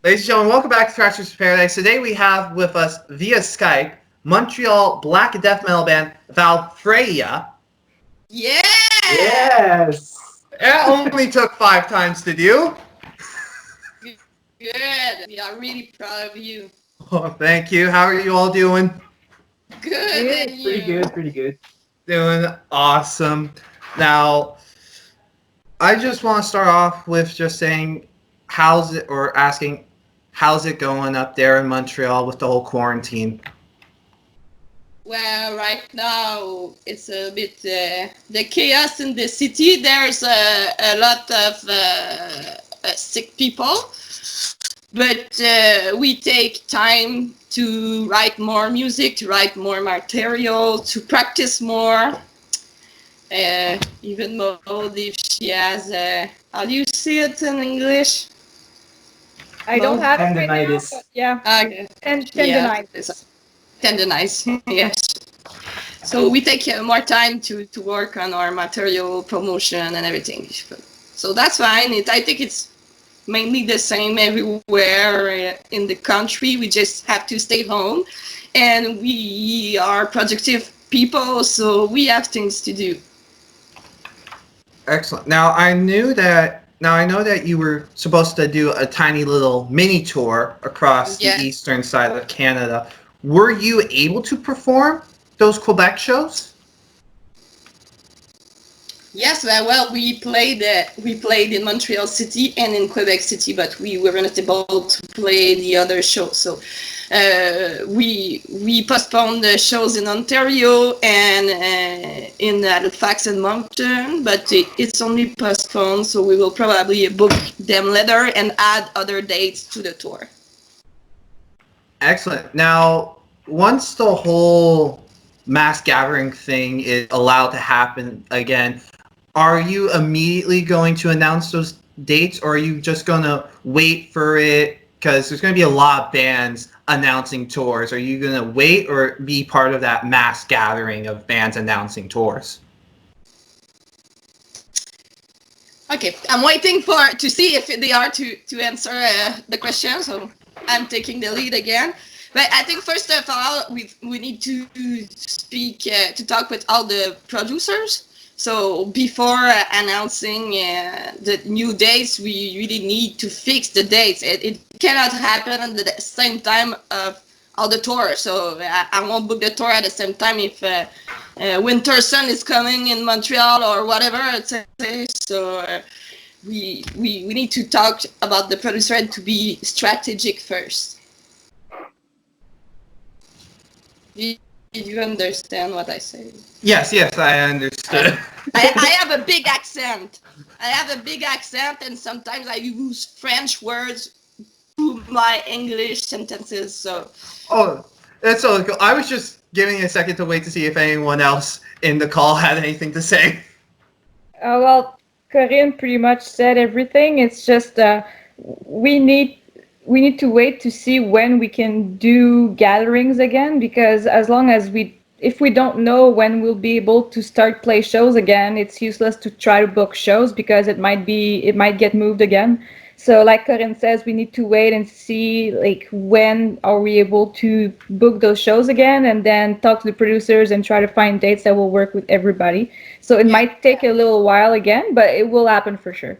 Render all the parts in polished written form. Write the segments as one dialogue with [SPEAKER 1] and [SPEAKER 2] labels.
[SPEAKER 1] Ladies and gentlemen, welcome back to Thrashers Paradise. Today we have with us via Skype Montreal black death metal band Valfreya.
[SPEAKER 2] Yeah!
[SPEAKER 3] Yes!
[SPEAKER 1] It only took 5 times to do.
[SPEAKER 2] Good. We are really proud of you.
[SPEAKER 1] Oh, thank you. How are you all doing?
[SPEAKER 2] Good, and you?
[SPEAKER 3] Pretty good.
[SPEAKER 1] Doing awesome. Now, I just want to start off with just saying, asking, how's it going up there in Montreal with the whole quarantine?
[SPEAKER 2] Well, right now it's a bit the chaos in the city. There's a lot of sick people, but we take time to write more music, to write more material, to practice more. Even Maud, if she has, how do you say it in English?
[SPEAKER 4] I don't have it right now,
[SPEAKER 3] Tendinitis.
[SPEAKER 4] but yeah.
[SPEAKER 2] Okay.
[SPEAKER 4] Tendinitis.
[SPEAKER 2] Tendinitis, yes. So we take more time to work on our material promotion and everything. So that's fine. I think it's mainly the same everywhere in the country. We just have to stay home, and we are productive people, so we have things to do.
[SPEAKER 1] Excellent. Now I know that you were supposed to do a tiny little mini tour across
[SPEAKER 2] Yeah.
[SPEAKER 1] the eastern side of Canada. Were you able to perform those Quebec shows?
[SPEAKER 2] Yes, well, we played in Montreal City and in Quebec City, but we were not able to play the other shows. So we postponed the shows in Ontario and in Halifax and Moncton, but it's only postponed, so we will probably book them later and add other dates to the tour.
[SPEAKER 1] Excellent. Now, once the whole mass gathering thing is allowed to happen again, are you immediately going to announce those dates, or are you just going to wait for it? Because there's going to be a lot of bands announcing tours. Are you going to wait or be part of that mass gathering of bands announcing tours?
[SPEAKER 2] Okay, I'm waiting to see if they are to answer the question, so I'm taking the lead again. But I think first of all, we need to speak, to talk with all the producers. So before announcing the new dates, we really need to fix the dates. It cannot happen at the same time of all the tours. So I won't book the tour at the same time if Winter Sun is coming in Montreal or whatever. So we need to talk about the producer and to be strategic first. Did you understand what I say?
[SPEAKER 1] Yes, I understood.
[SPEAKER 2] I have a big accent. And sometimes I use French words to my English sentences. So.
[SPEAKER 1] Oh, that's so cool. I was just giving a second to wait to see if anyone else in the call had anything to say.
[SPEAKER 4] Well, Corinne pretty much said everything. It's just we need to wait to see when we can do gatherings again, because if we don't know when we'll be able to start play shows again, it's useless to try to book shows because it might get moved again. So like Corinne says, we need to wait and see when are we able to book those shows again, and then talk to the producers and try to find dates that will work with everybody. So it might take a little while again, but it will happen for sure.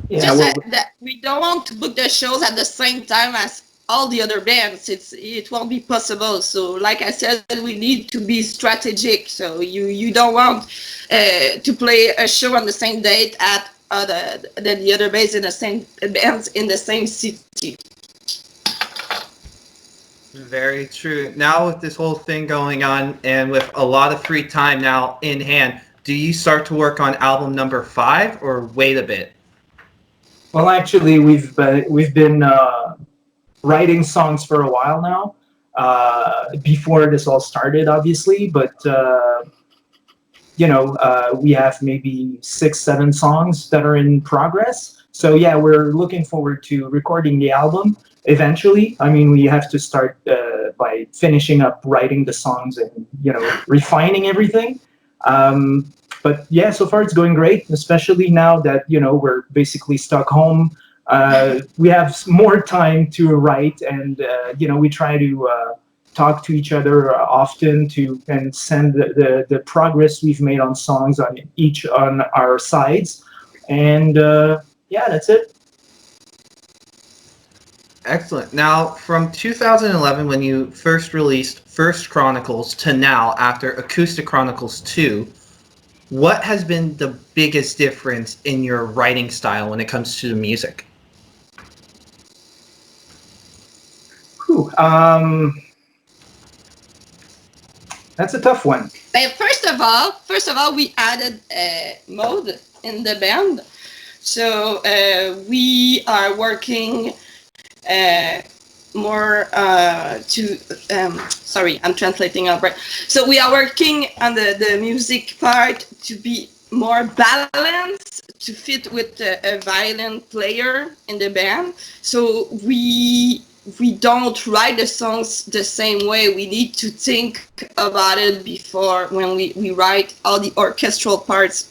[SPEAKER 3] Yeah,
[SPEAKER 2] Just that we don't want to book the shows at the same time as all the other bands. It won't be possible. So like I said, we need to be strategic. So you don't want to play a show on the same date at the other bands in the same bands in the same city.
[SPEAKER 1] Very true. Now with this whole thing going on and with a lot of free time now in hand, do you start to work on album number 5 or wait a bit?
[SPEAKER 3] Well, actually, we've been writing songs for a while now. Before this all started, obviously, but we have maybe 6-7 songs that are in progress. So yeah, we're looking forward to recording the album eventually. I mean, we have to start by finishing up writing the songs and refining everything. But yeah, so far it's going great, especially now that we're basically stuck home. we have more time to write, and we try to talk to each other often to and send the progress we've made on songs on each on our sides, and yeah, that's it.
[SPEAKER 1] Excellent. Now, from 2011, when you first released First Chronicles, to now, after Acoustic Chronicles 2, what has been the biggest difference in your writing style when it comes to the music?
[SPEAKER 3] Whew, that's a tough one.
[SPEAKER 2] First of all, we added mode in the band, so we are working more to. Sorry, I'm translating out. Right. So we are working on the music part to be more balanced, to fit with a violin player in the band. So we don't write the songs the same way. We need to think about it before when we write all the orchestral parts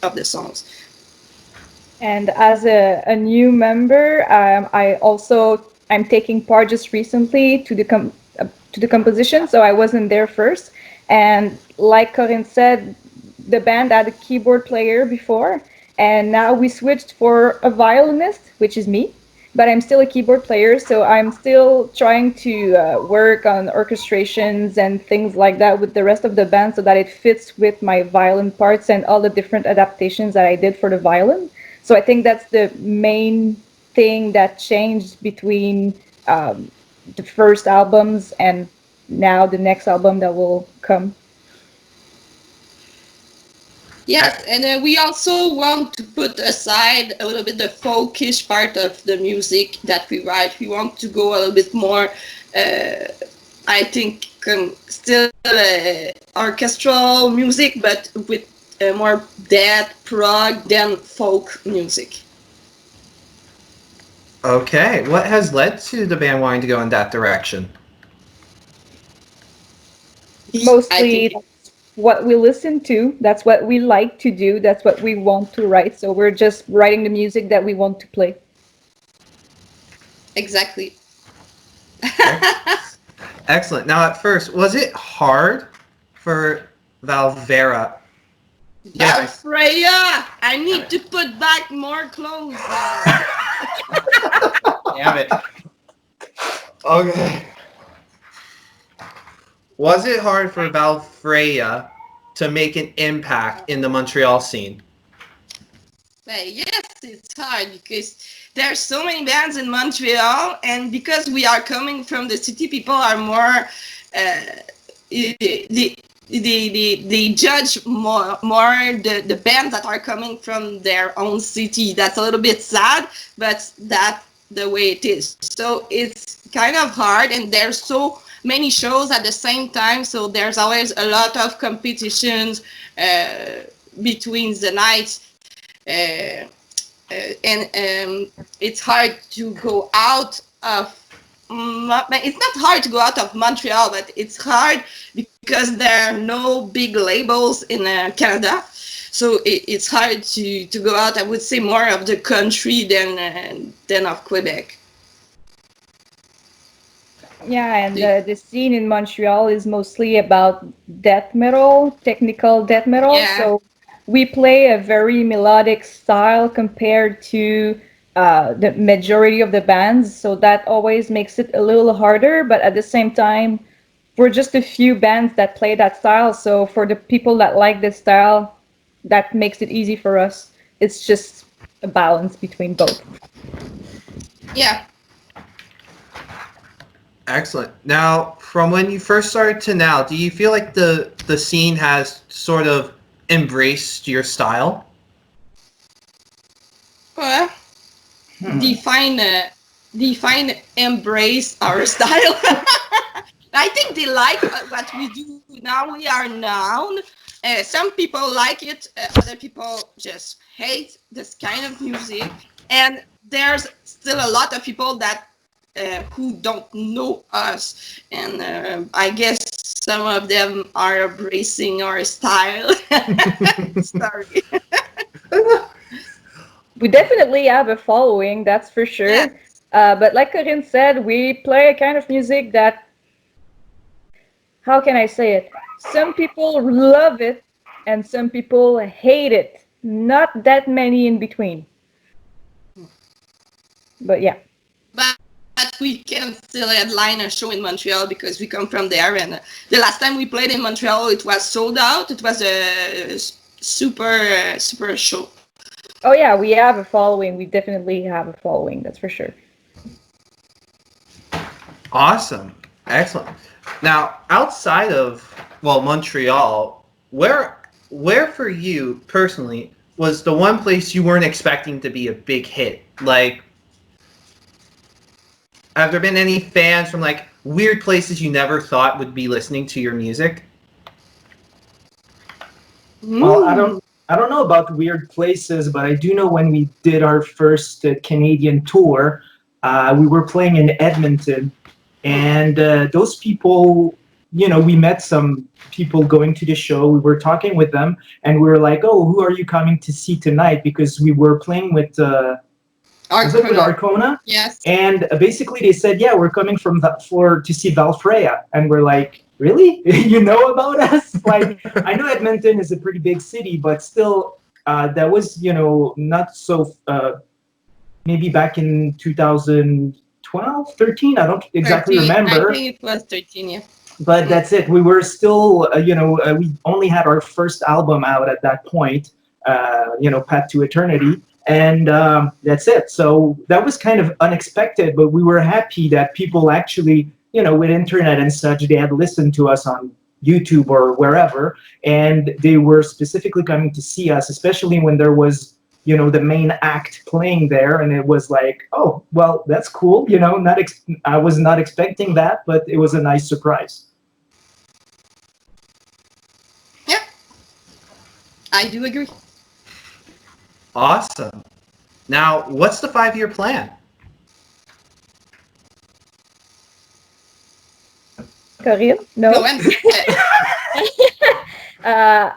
[SPEAKER 2] of the songs.
[SPEAKER 4] And as a new member, I'm taking part just recently to the composition, so I wasn't there first. And like Corinne said, the band had a keyboard player before, and now we switched for a violinist, which is me. But I'm still a keyboard player, so I'm still trying to work on orchestrations and things like that with the rest of the band so that it fits with my violin parts and all the different adaptations that I did for the violin. So I think that's the main thing that changed between the first albums and now the next album that will come.
[SPEAKER 2] Yeah, and we also want to put aside a little bit the folkish part of the music that we write. We want to go a little bit more, I think, still orchestral music, but with more death, prog, than folk music.
[SPEAKER 1] Okay, what has led to the band wanting to go in that direction?
[SPEAKER 4] Mostly that's what we listen to, that's what we like to do, that's what we want to write. So we're just writing the music that we want to play.
[SPEAKER 2] Exactly.
[SPEAKER 1] Excellent. Now, at first, was it hard for Valfreya?
[SPEAKER 2] Valfreya! I need to put back more clothes.
[SPEAKER 1] Damn it. Okay. Was it hard for Valfreya to make an impact in the Montreal scene?
[SPEAKER 2] Yes, it's hard because there are so many bands in Montreal, and because we are coming from the city, people are more they judge more the bands that are coming from their own city. That's a little bit sad, but that's the way it is. So it's kind of hard, and there's so many shows at the same time, so there's always a lot of competitions between the nights. And it's hard to go out of. It's not hard to go out of Montreal, but it's hard because there are no big labels in Canada. So it's hard to go out. I would say more of the country than of Quebec.
[SPEAKER 4] Yeah, and the scene in Montreal is mostly about death metal, technical death metal.
[SPEAKER 2] Yeah.
[SPEAKER 4] So we play a very melodic style compared to the majority of the bands. So that always makes it a little harder. But at the same time, we're just a few bands that play that style. So for the people that like this style, that makes it easy for us. It's just a balance between both.
[SPEAKER 2] Yeah.
[SPEAKER 1] Excellent. Now, from when you first started to now, do you feel like the scene has sort of embraced your style?
[SPEAKER 2] Well, define embrace our style. I think they like what we do now. We are known. Some people like it. Other people just hate this kind of music. And there's still a lot of people that who don't know us. And I guess some of them are embracing our style. Sorry.
[SPEAKER 4] We definitely have a following, that's for sure.
[SPEAKER 2] Yeah.
[SPEAKER 4] But like Corinne said, we play a kind of music that, how can I say it? Some people love it and some people hate it. Not that many in between. But yeah.
[SPEAKER 2] But we can still headline a show in Montreal because we come from there. And the last time we played in Montreal, it was sold out. It was a super show.
[SPEAKER 4] Oh yeah, we have a following. We definitely have a following, that's for sure.
[SPEAKER 1] Awesome. Excellent. Now, outside of Montreal, where for you personally was the one place you weren't expecting to be a big hit? Like, have there been any fans from like weird places you never thought would be listening to your music?
[SPEAKER 3] Well, I don't know about weird places, but I do know when we did our first Canadian tour, we were playing in Edmonton, and those people, you know, we met some people going to the show. We were talking with them, and we were like, "Oh, who are you coming to see tonight?" Because we were playing with. Was it with Arcona?
[SPEAKER 2] Yes.
[SPEAKER 3] And basically they said, yeah, we're coming from to see Valfreya. And we're like, really? You know about us? Like, I know Edmonton is a pretty big city, but still, that was, you know, not so, maybe back in 2012, 13, I don't exactly
[SPEAKER 2] 13.
[SPEAKER 3] remember.
[SPEAKER 2] I think it was 13, yeah.
[SPEAKER 3] But that's it. We were still, we only had our first album out at that point, Path to Eternity. And that's it. So that was kind of unexpected, but we were happy that people actually, you know, with internet and such, they had listened to us on YouTube or wherever, and they were specifically coming to see us, especially when there was, you know, the main act playing there, and it was like, oh, well, that's cool. You know, I was not expecting that, but it was a nice surprise.
[SPEAKER 2] Yeah, I do agree.
[SPEAKER 1] Awesome. Now, what's the 5-year plan?
[SPEAKER 4] Corinne? No?
[SPEAKER 2] Go ahead.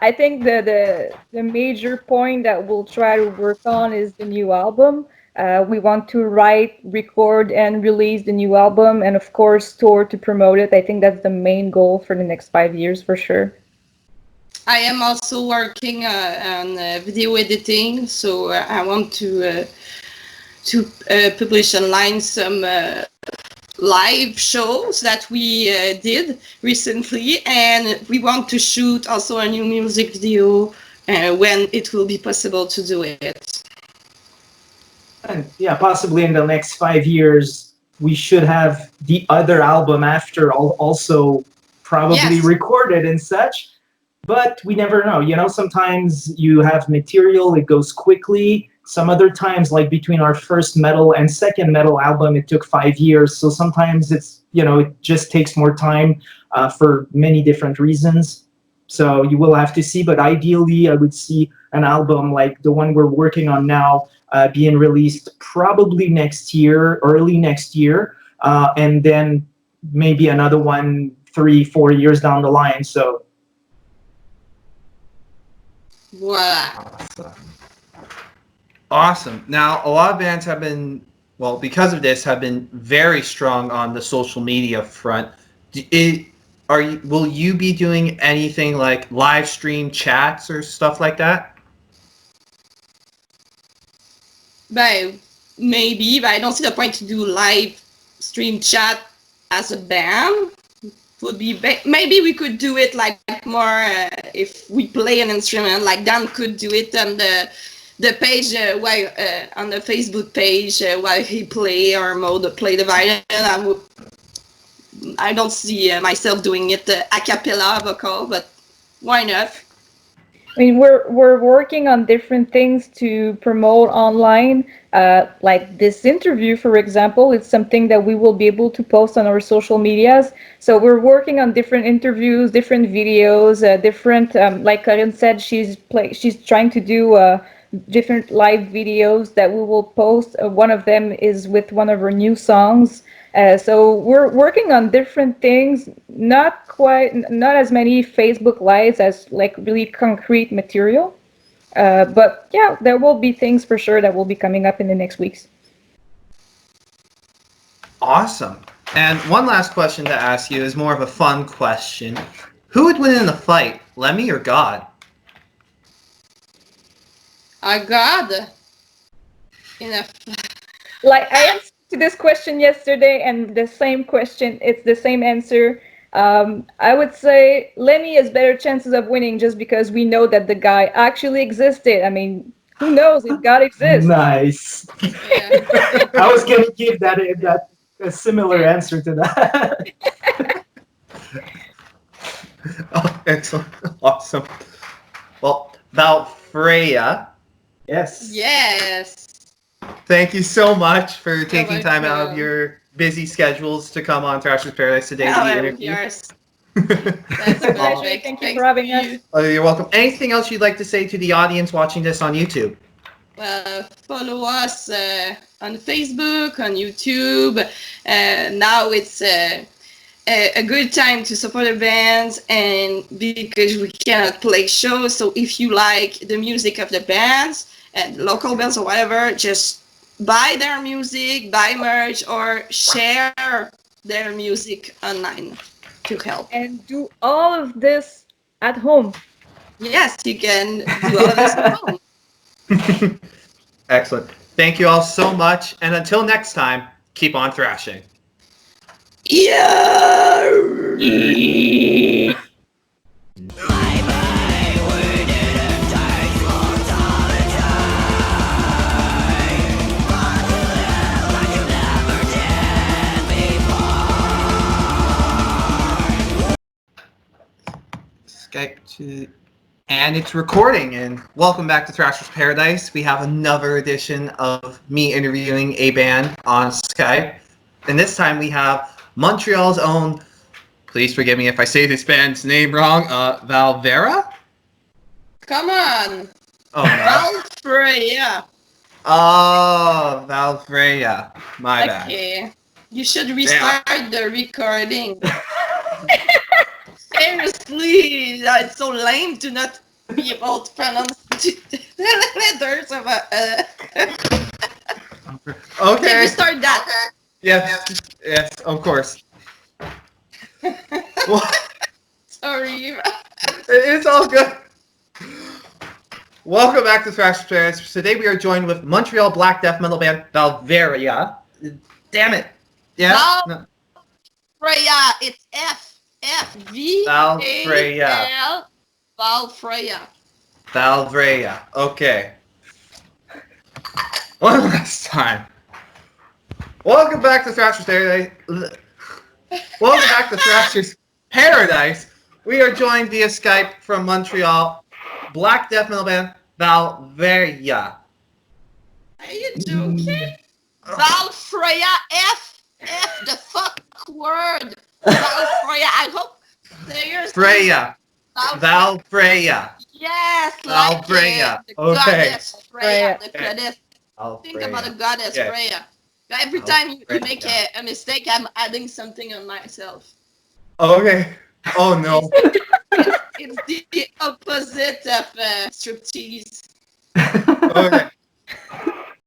[SPEAKER 4] I think the major point that we'll try to work on is the new album. We want to write, record, and release the new album, and of course, tour to promote it. I think that's the main goal for the next 5 years, for sure.
[SPEAKER 2] I am also working on video editing, so I want to publish online some live shows that we did recently, and we want to shoot also a new music video when it will be possible to do it.
[SPEAKER 3] And yeah, possibly in the next 5 years, we should have the other album after also probably recorded and such. But we never know. You know, sometimes you have material, it goes quickly. Some other times, like between our first metal and second metal album, it took 5 years. So sometimes it's, you know, it just takes more time for many different reasons. So you will have to see. But ideally, I would see an album like the one we're working on now being released probably next year, early next year. And then maybe another one 3-4 years down the line. So.
[SPEAKER 2] Wow.
[SPEAKER 1] Awesome. Now, a lot of bands have been, because of this, have been very strong on the social media front. Will you be doing anything like live stream chats or stuff like that?
[SPEAKER 2] Maybe, but I don't see the point to do live stream chat as a band. Would be maybe we could do it like more if we play an instrument, like Dan could do it on the page while on the Facebook page while he play play the violin. I don't see myself doing it a cappella vocal, but why not?
[SPEAKER 4] I mean, we're working on different things to promote online. Like this interview, for example, it's something that we will be able to post on our social medias. So we're working on different interviews, different videos, different. Like Corinne said, she's trying to do different live videos that we will post. One of them is with one of her new songs. So we're working on different things, not as many Facebook lives as like really concrete material. But yeah, there will be things for sure that will be coming up in the next weeks.
[SPEAKER 1] Awesome. And one last question to ask you is more of a fun question. Who would win in a fight, Lemmy or God?
[SPEAKER 2] God. In a
[SPEAKER 4] Like I answered to this question yesterday, and the same question, it's the same answer. I would say Lemmy has better chances of winning just because we know that the guy actually existed. I mean, who knows if God exists?
[SPEAKER 3] Nice.
[SPEAKER 2] yeah.
[SPEAKER 3] I was gonna give that a similar answer to that.
[SPEAKER 1] Oh, excellent. Awesome. Well, Valfreya,
[SPEAKER 3] Yes.
[SPEAKER 2] Yes.
[SPEAKER 1] thank you so much for taking
[SPEAKER 2] You're
[SPEAKER 1] time out of
[SPEAKER 2] welcome.
[SPEAKER 1] your busy schedules to come on Thrashers Paradise today to
[SPEAKER 2] Oh,
[SPEAKER 1] be
[SPEAKER 2] I'm
[SPEAKER 1] interviewed.
[SPEAKER 2] yours. That's
[SPEAKER 4] My pleasure.
[SPEAKER 2] perfect.
[SPEAKER 4] Thank you for having us.
[SPEAKER 1] You're welcome. Anything else you'd like to say to the audience watching this on YouTube?
[SPEAKER 2] Follow us on Facebook, on YouTube. Now it's a good time to support the bands, and because we cannot play shows, so if you like the music of the bands and local bands or whatever, just buy their music, buy merch, or share their music online to help.
[SPEAKER 4] And do all of this at home.
[SPEAKER 2] Yes, you can do all of this at home.
[SPEAKER 1] Excellent. Thank you all so much. And until next time, keep on thrashing.
[SPEAKER 2] Yeah.
[SPEAKER 1] Skype to... And it's recording, and welcome back to Thrashers Paradise. We have another edition of me interviewing a band on Skype. And this time we have Montreal's own, please forgive me if I say this band's name wrong, Valfreya?
[SPEAKER 2] Come on.
[SPEAKER 1] Oh, no.
[SPEAKER 2] Valfreya.
[SPEAKER 1] Oh, Valfreya. My bad.
[SPEAKER 2] Okay. You should restart the recording. Seriously, it's so lame to not be able to pronounce the letters of a.
[SPEAKER 1] Okay.
[SPEAKER 2] Restart that.
[SPEAKER 1] Yes, yes, of course. Well,
[SPEAKER 2] Sorry.
[SPEAKER 1] it's all good. Welcome back to Thrashers Paradise. Today we are joined with Montreal black death metal band Valfreya. Damn it. Yeah? No.
[SPEAKER 2] Freya, it's Valfreya. Valfreya.
[SPEAKER 1] Valfreya. Okay. One last time. Welcome back to Thrashers Paradise. Welcome back to Thrashers Paradise. We are joined via Skype from Montreal, black death metal band Valfreya.
[SPEAKER 2] Are you joking? Valfreya, F, the fuck word. Valfreya, I hope seriously.
[SPEAKER 1] Freya. Valfreya.
[SPEAKER 2] Yes,
[SPEAKER 1] Valfreya.
[SPEAKER 2] like the
[SPEAKER 1] Okay.
[SPEAKER 2] goddess Freya, the
[SPEAKER 1] Okay.
[SPEAKER 2] goddess.
[SPEAKER 1] Valfreya.
[SPEAKER 2] Think about the goddess
[SPEAKER 1] Yeah.
[SPEAKER 2] Freya. Every time you
[SPEAKER 1] Valfreya.
[SPEAKER 2] make a mistake, I'm adding something on myself.
[SPEAKER 1] Okay. Oh no.
[SPEAKER 2] It's the opposite of striptease.
[SPEAKER 1] Okay.